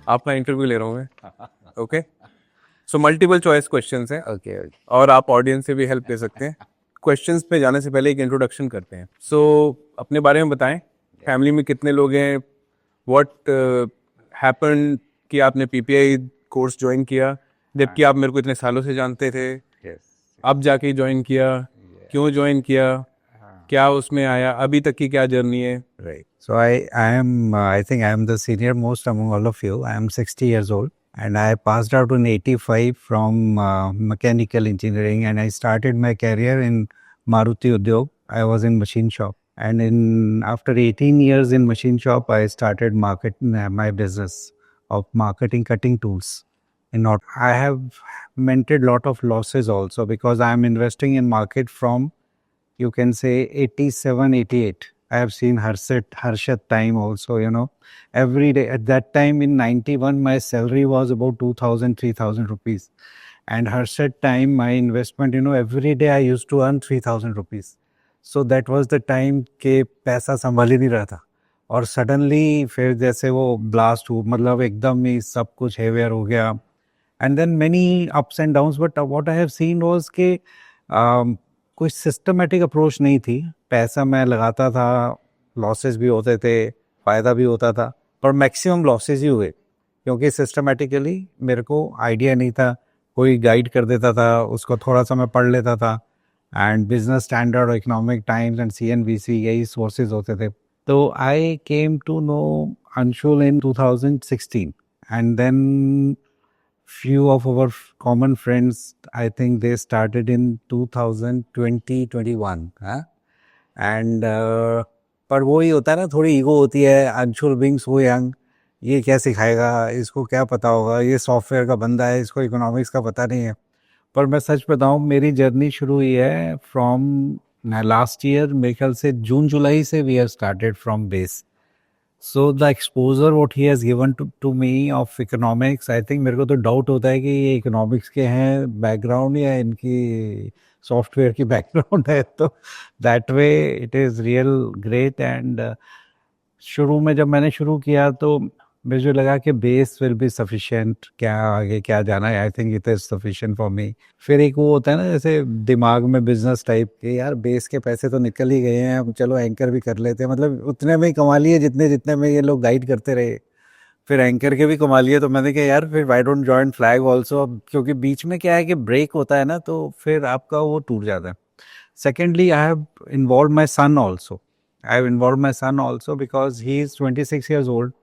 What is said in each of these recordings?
आपका इंटरव्यू ले रहा हूँ मैं। Okay, so multiple choice questions हैं। ओके। और आप ऑडियंस से भी हेल्प ले सकते हैं। क्वेश्चंस पे जाने से पहले एक इंट्रोडक्शन करते हैं। सो अपने बारे में बताएं, फैमिली में कितने लोग हैं, व्हाट हैपन कि आपने पीपीआई कोर्स ज्वाइन किया, जबकि आप मेरे को इतने सालों से जानते थे, अब जाके ज्वाइन किया, क्यों ज्वाइन किया, क्या उसमें आया, अभी तक की क्या जर्नी है। Right. So I think I am the senior most among all of you. I am 60 years old and I passed out in 85 from mechanical engineering and I started my career in Maruti Udyog. I was in machine shop and after 18 years in machine shop, I started my business of marketing cutting tools. I have minted lot of losses also because I am investing in market from, you can say, 87, 88. I have seen Harshad time also, every day. At that time in 91, my salary was about 2,000, 3,000 rupees. And Harshad time, my investment, every day I used to earn 3,000 rupees. So that was the time के पैसा संभाल ही नहीं रहा था. और suddenly फिर जैसे वो ब्लास्ट हुआ, मतलब एकदम ही सब कुछ हेवियर हो गया. And then many ups and downs, but what I have seen was के कोई सिस्टमेटिक अप्रोच नहीं थी. पैसा मैं लगाता था, लॉसेस भी होते थे, फ़ायदा भी होता था, पर मैक्सिमम लॉसेस ही हुए क्योंकि सिस्टमेटिकली मेरे को आइडिया नहीं था. कोई गाइड कर देता था, उसको थोड़ा सा मैं पढ़ लेता था. And Business Standard, Economic Times and CNBC, यही सोर्सेज होते थे. तो I came to know Anshul in 2016 and then few of our common friends, I think they started in 2020-21. And पर वो ही होता है ना, थोड़ी ईगो होती है. अंशुल बिंग सो यंग, ये क्या सिखाएगा, इसको क्या पता होगा, ये सॉफ्टवेयर का बंदा है, इसको इकोनॉमिक्स का पता नहीं है. पर मैं सच बताऊं, मेरी जर्नी शुरू हुई है फ्रॉम लास्ट ईयर. मेरे ख्याल से जून जुलाई से we have started from base. So the exposure what he has given to me of economics, I think मेरे को तो डाउट होता है कि ये इकोनॉमिक्स के हैं बैकग्राउंड या इनकी सॉफ्टवेयर की बैकग्राउंड है. तो that way it is real great. And शुरू में जब मैंने शुरू किया तो मुझे लगा कि बेस विल बी सफिशिएंट, क्या आगे क्या जाना है. I think it is sufficient for me. फिर एक वो होता है ना, जैसे दिमाग में बिजनेस टाइप के, यार बेस के पैसे तो निकल ही गए हैं, अब चलो एंकर भी कर लेते हैं, मतलब उतने में ही कमा लिए जितने जितने में ये लोग गाइड करते रहे. फिर एंकर के भी कमा लिए, तो मैंने कहा यार फिर why don't join flag also. क्योंकि बीच में क्या है कि ब्रेक होता है ना, तो फिर आपका वो टूट जाता है. Secondly, I have involve my son also. I have involve my son also because he is 26 years old.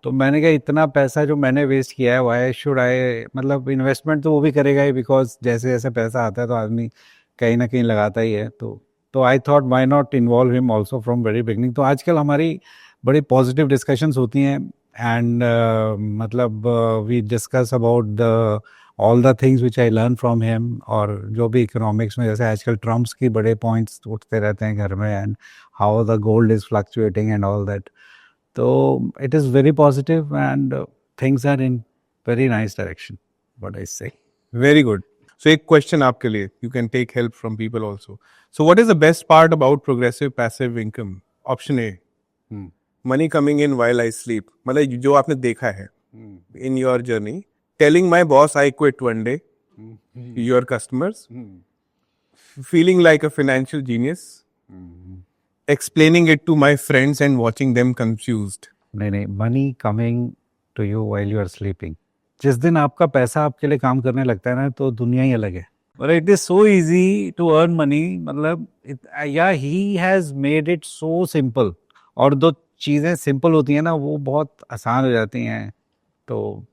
तो मैंने कहा इतना पैसा जो मैंने वेस्ट किया है, वाई शुड आई, मतलब इन्वेस्टमेंट तो वो भी करेगा ही, बिकॉज जैसे जैसे पैसा आता है तो आदमी कहीं ना कहीं लगाता ही है. तो I thought why not involve him also from very beginning. तो आजकल हमारी बड़ी पॉजिटिव डिस्कशंस होती हैं. एंड मतलब we discuss about the all the things which I learn from him. और जो भी इकोनॉमिक्स में, जैसे आजकल ट्रम्प्स की बड़े पॉइंट्स उठते रहते हैं घर में, and how the gold is fluctuating and all that. So it is very positive and things are in very nice direction, what I say. Very good. So एक क्वेश्चन आपके लिए, you can take help from people also. So what is the best part about progressive passive income? Option A, money coming in while I sleep. मतलब जो आपने देखा है in your journey. Telling my boss I quit one day, your customers. Feeling like a financial genius. Explaining it to my friends and watching them confused. नहीं, money coming to you while you are sleeping. जिस दिन आपका पैसा आपके लिए काम करने लगता है ना, तो दुनिया ही अलग है. और it is so easy to earn money, मतलब या he has made it so simple. और दो चीज़ें सिंपल होती हैं ना, वो बहुत आसान हो जाती हैं, तो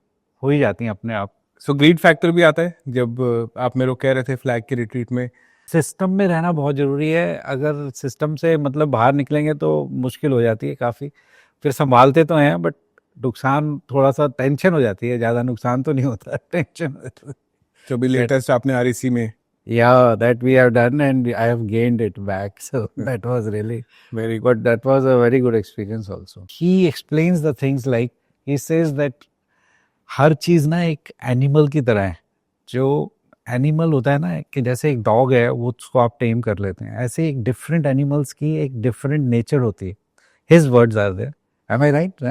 हो ही जाती हैं अपने आप. सो ग्रीड फैक्टर भी आता है जब आप मेरे को कह रहे थे फ्लैग के रिट्रीट में. सिस्टम में रहना बहुत ज़रूरी है. अगर सिस्टम से मतलब बाहर निकलेंगे तो मुश्किल हो जाती है काफ़ी. फिर संभालते तो हैं, बट नुकसान थोड़ा सा, टेंशन हो जाती है. ज़्यादा नुकसान तो नहीं होता, टेंशन. जो भी लेटेस्ट आपने आरईसी में. Yeah, that we have done and I have gained it back. So that was really very good. But that was a very good experience also. He explains the things like, he says that हर चीज़ ना एक animal की तरह है. जो animal होता है ना, कि जैसे एक डॉग है, वो उसको आप टेम कर लेते हैं, ऐसे एक डिफरेंट एनिमल्स की एक डिफरेंट नेचर होती है. His words are there, am I right?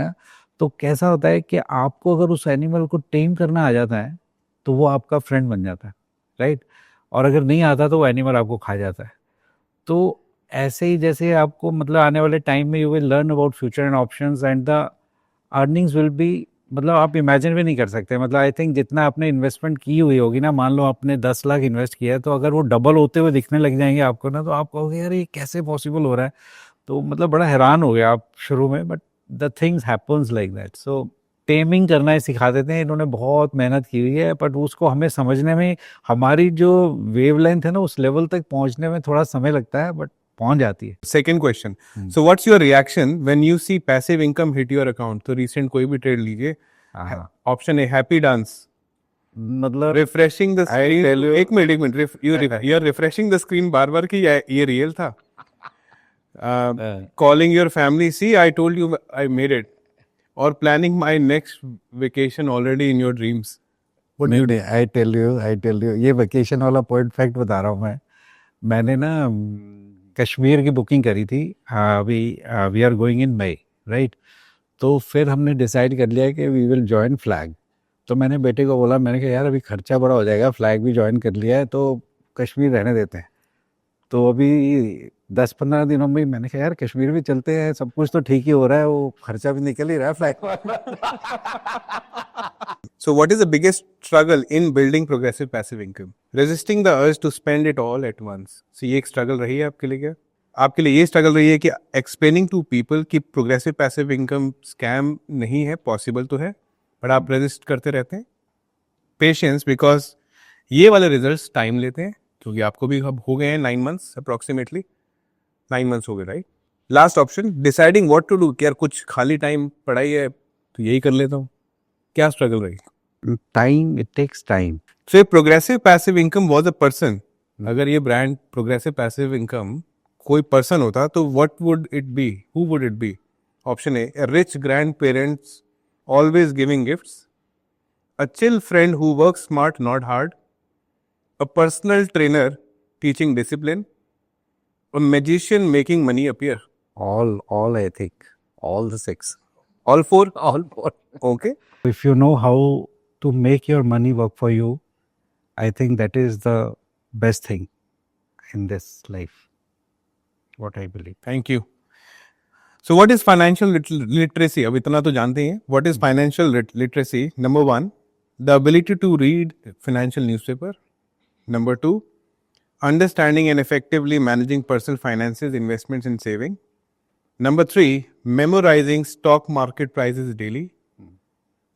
तो कैसा होता है कि आपको अगर उस एनिमल को टेम करना आ जाता है तो वो आपका फ्रेंड बन जाता है, राइट? और अगर नहीं आता तो वो एनिमल आपको खा जाता है। तो ऐसे ही जैसे आपको मतलब आने वाले टाइम में you will learn about future and options and the earnings will be, मतलब आप इमेजिन भी नहीं कर सकते। मतलब आई थिंक जितना आपने इन्वेस्टमेंट की हुई होगी ना, मान लो आपने 10 लाख इन्वेस्ट किया है, तो अगर वो डबल होते हुए दिखने लग जाएंगे आपको ना, तो आप कहोगे यार ये कैसे पॉसिबल हो रहा है। तो मतलब बड़ा हैरान हो गया आप शुरू में, but the things happens like that. So taming करना ही सिखा देते हैं, इन्होंने बहुत मेहनत की हुई है, बट उसको हमें समझने में, हमारी जो वेवलेंथ है ना उस लेवल तक पहुंचने में थोड़ा समय लगता है, बट पहुंच जाती है। Second question. So what's your reaction when you see passive income hit your account? तो recent कोई भी trade लीजिए. हाँ। Option A, happy dance. मतलब Refreshing the screen. tell you- एक minute. You're refreshing the screen बार-बार कि ये real था. Calling your family, see, I told you I made it. Or planning my next vacation already in your dreams. नहीं, I tell you, ये vacation वाला point fact बता रहा हूँ मैं। मैंने ना कश्मीर की बुकिंग करी थी, अभी we are going in May, right? तो फिर हमने डिसाइड कर लिया कि वी विल जॉइन फ्लैग। तो मैंने बेटे को बोला, मैंने कहा यार अभी खर्चा बड़ा हो जाएगा, फ्लैग भी ज्वाइन कर लिया है तो कश्मीर रहने देते हैं। तो अभी 10-15 दिनों में मैंने कहा यार कश्मीर भी चलते हैं, सब कुछ तो ठीक ही हो रहा है, वो खर्चा भी निकल ही रहा है flag. So what is the biggest struggle in building progressive passive income? Resisting the urge to spend it all at once. So ये एक struggle रही है आपके लिए क्या? आपके लिए ये struggle रही है कि explaining to people कि progressive passive income scam नहीं है, possible तो है, but आप resist करते रहते हैं. Patience, because ये वाले results time लेते हैं, क्योंकि आपको भी अब हो गए हैं 9 months approximately. 9 months हो गए, right? Last option, deciding what to do. कि यार कुछ खाली टाइम पढ़ाई है तो यही कर लेता हूँ. क्या स्ट्रगल रही? Time, it takes time. So if progressive passive income was a person, अगर ये ब्रांड progressive passive income कोई पर्सन होता तो what would it be? Who would it be? Option A, a rich grandparents always giving gifts, a chill friend who works smart not hard, a personal trainer teaching discipline, a magician making money appear. All I think, all the 6. All 4? All 4. Okay. If you know how to make your money work for you, I think that is the best thing in this life. What I believe. Thank you. So what is financial literacy? अब इतना तो जानते हैं. What is financial literacy? Number 1, the ability to read financial newspaper. Number 2, understanding and effectively managing personal finances, investments and saving. Number 3, memorizing stock market prices daily.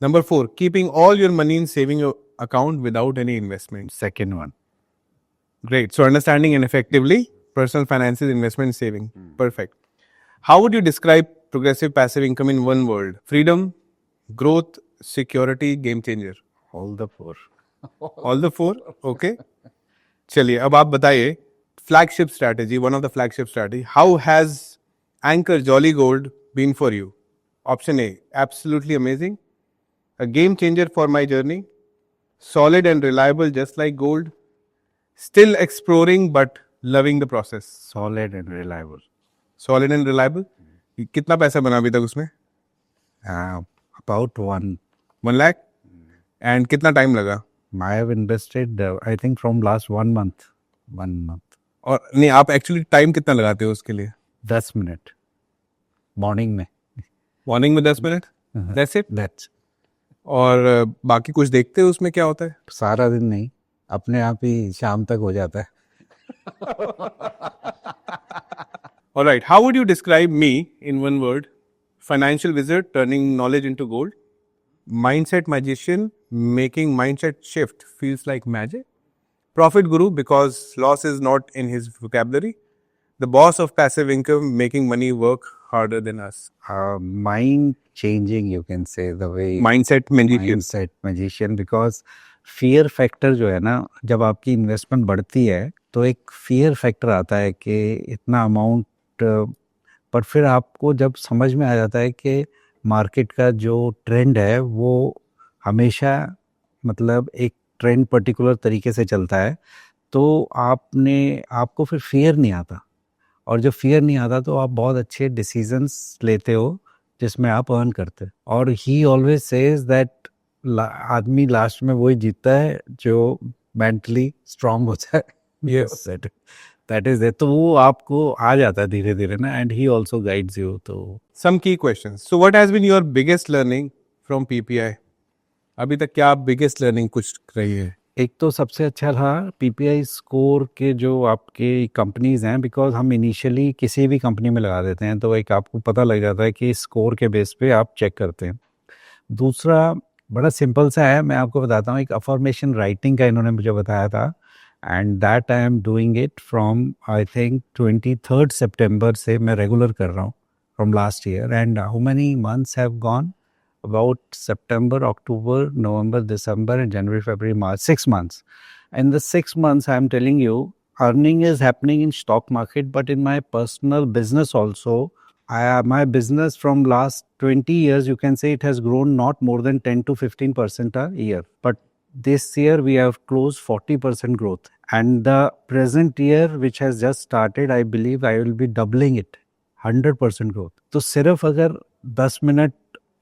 Number 4, keeping all your money in saving account without any investment. Second one. Great. So understanding and effectively personal finances, investment, saving. Perfect. How would you describe progressive passive income in one word? Freedom, growth, security, game changer. All the 4. All the 4? Okay. चलिए अब आप बताइए flagship strategy, one of the flagship strategy. How has Anchor Jolly Gold been for you? Option A, absolutely amazing. A game changer for my journey. Solid and reliable just like gold. Still exploring but loving the process. Solid and reliable. Solid and reliable. कितना पैसा बना अभी तक उसमें? About 1 lakh. And कितना time लगा? I have invested, I think from last 1 month. 1 month. और नहीं, आप एक्चुअली टाइम कितना लगाते हो उसके लिए? 10 मिनट मॉर्निंग में. मॉर्निंग में 10 मिनट? That's it? That's. और बाकी कुछ देखते हो उसमें क्या होता है? सारा दिन नहीं, अपने आप ही शाम तक हो जाता है. Alright, how would you describe me in one word? Financial wizard turning knowledge into gold. Mindset magician making mindset shift feels like magic. Profit guru because loss is not in his vocabulary. The boss of passive income making money work harder than us. Mind changing, you can say, the way. Mindset magician. Mindset magician, because fear factor जो है ना, जब आपकी investment बढ़ती है तो एक fear factor आता है कि इतना अमाउंट, पर फिर आपको जब समझ में आ जाता है कि मार्केट का जो ट्रेंड है वो हमेशा मतलब एक ट्रेंड पर्टिकुलर तरीके से चलता है, तो आपको फिर फियर नहीं आता, और जब फियर नहीं आता तो आप बहुत अच्छे डिसीजंस लेते हो जिसमें आप अर्न करते हैं। और ही ऑलवेज सेज दैट आदमी लास्ट में वही जीतता है जो मेंटली स्ट्रांग होता है। Yes. दैट इज तो वो आपको आ जाता है धीरे धीरे ना, and he also guides you. तो Some key questions. So, what has been your biggest learning from PPI? अभी तक क्या biggest learning कुछ रही है? एक तो सबसे अच्छा था पीपीआई स्कोर के जो आपके कंपनीज हैं, बिकॉज हम इनिशियली किसी भी कंपनी में लगा देते हैं तो एक आपको पता लग जाता है कि स्कोर के बेस पे आप चेक करते हैं। दूसरा बड़ा सिंपल सा है, मैं आपको बताता हूँ, एक अफर्मेशन राइटिंग का इन्होंने मुझे बताया था, and that I am doing it from I think 23 सितंबर से मैं रेगुलर कर रहा हूँ from last year. And how many months have gone? About September, October, November, December, and January, February, March, 6 months. In the 6 months, I'm telling you, earning is happening in stock market, but in my personal business also, my business from last 20 years, you can say it has grown not more than 10 to 15% a year. But this year, we have closed 40% growth. And the present year, which has just started, I believe I will be doubling it, 100% growth. तो सिर्फ अगर 10 minute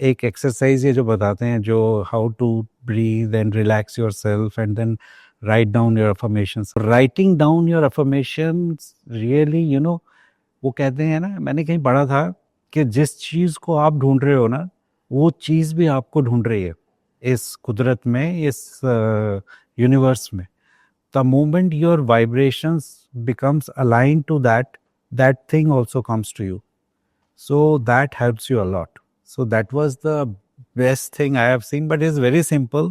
एक exercise ये जो बताते हैं, जो how to breathe and relax yourself and then write down your affirmations, writing down your affirmations really you know, वो कहते हैं ना, मैंने कहीं पढ़ा था कि जिस चीज़ को आप ढूंढ रहे हो ना, वो चीज़ भी आपको ढूंढ रही है इस कुदरत में, इस यूनिवर्स में। The moment your vibrations becomes align to that, that thing also comes to you, so that helps you a lot. So that was the best thing I have seen, but it's very simple.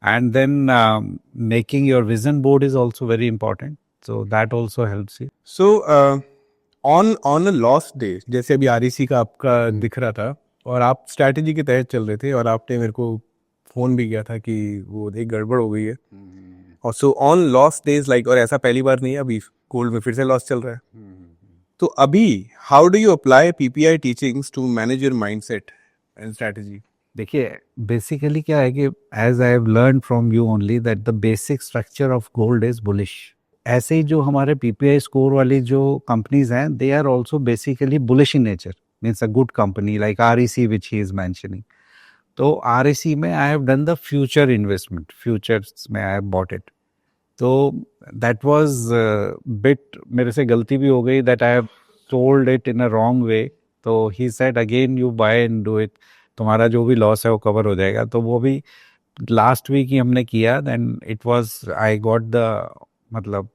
And then making your vision board is also very important, so that also helps you. So, on a lost day, जैसे अभी REC का आपका दिख रहा था और आप strategy के तहत चल रहे थे और आपने मेरे को फोन भी किया था कि वो एक गड़बड़ हो गई है, और so on lost days like, और ऐसा पहली बार नहीं है, अभी गोल्ड में फिर से लॉस चल रहा है, तो अभी how do you apply PPI teachings to manage your mindset and strategy? देखिए बेसिकली क्या है कि as I have learn from you only that the basic structure of gold is bullish. ऐसे ही जो हमारे पीपीआई स्कोर वाली जो कंपनीज हैं, they are also basically bullish in nature, means a good company like REC which he is mentioning. तो REC में I have done the future investment, futures में आई हैव बॉट इट। तो that was bit, मेरे से गलती भी हो गई, that I have sold it in a wrong way. तो he said again you buy and do it, तुम्हारा जो भी लॉस है वो कवर हो जाएगा। तो वो भी लास्ट वीक ही हमने किया, then it was I got the मतलब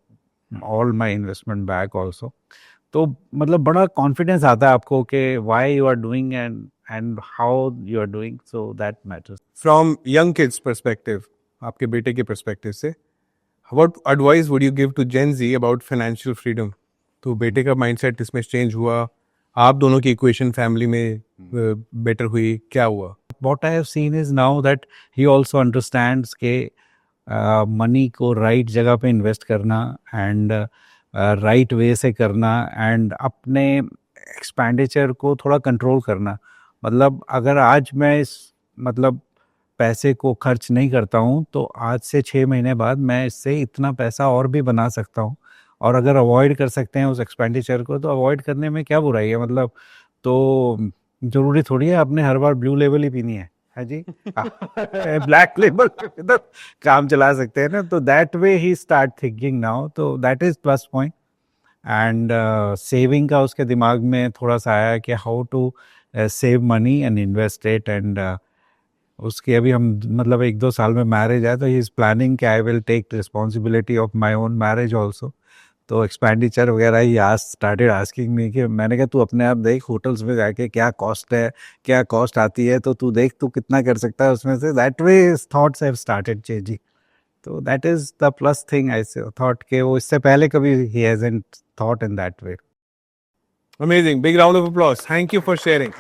all my investment back also. तो मतलब बड़ा कॉन्फिडेंस आता है आपको कि why you are doing and how you are doing, so that matters. From young kids perspective, आपके बेटे के पर्सपेक्टिव से, what advice would you give to Gen Z about financial freedom? तो बेटे का माइंडसेट इसमें चेंज हुआ, आप दोनों की इक्वेशन फैमिली में बेटर हुई, क्या हुआ? What I have seen is now that he also understands के मनी को राइट जगह पे इन्वेस्ट करना एंड राइट वे से करना, एंड अपने एक्सपेंडिचर को थोड़ा कंट्रोल करना। मतलब अगर आज मैं इस मतलब पैसे को खर्च नहीं करता हूँ, तो आज से 6 महीने बाद मैं इससे इतना पैसा और भी बना सकता हूँ, और अगर अवॉइड कर सकते हैं उस एक्सपेंडिचर को तो अवॉइड करने में क्या बुराई है। मतलब तो जरूरी थोड़ी है आपने हर बार ब्लू लेबल ही पीनी है जी ब्लैक लेबल तो काम चला सकते हैं ना। तो that way he start thinking now, तो that is plus point. And saving का उसके दिमाग में थोड़ा सा आया कि how to save money and invest it. And उसके अभी हम मतलब 1-2 साल में मैरिज है, तो ही इज प्लानिंग कि I will take responsibility of my own marriage also. तो एक्सपेंडिचर वगैरह ही आज स्टार्टेड आस्किंग मी कि मैंने कहा तू अपने आप देख होटल्स में जाके क्या कॉस्ट है, क्या कॉस्ट आती है, तो तू देख तू कितना कर सकता है उसमें से। That way thoughts have started changing, तो that is the plus thing I thought के वो इससे पहले कभी he hasn't thought in that way. Amazing. Big round of applause. Thank you for sharing.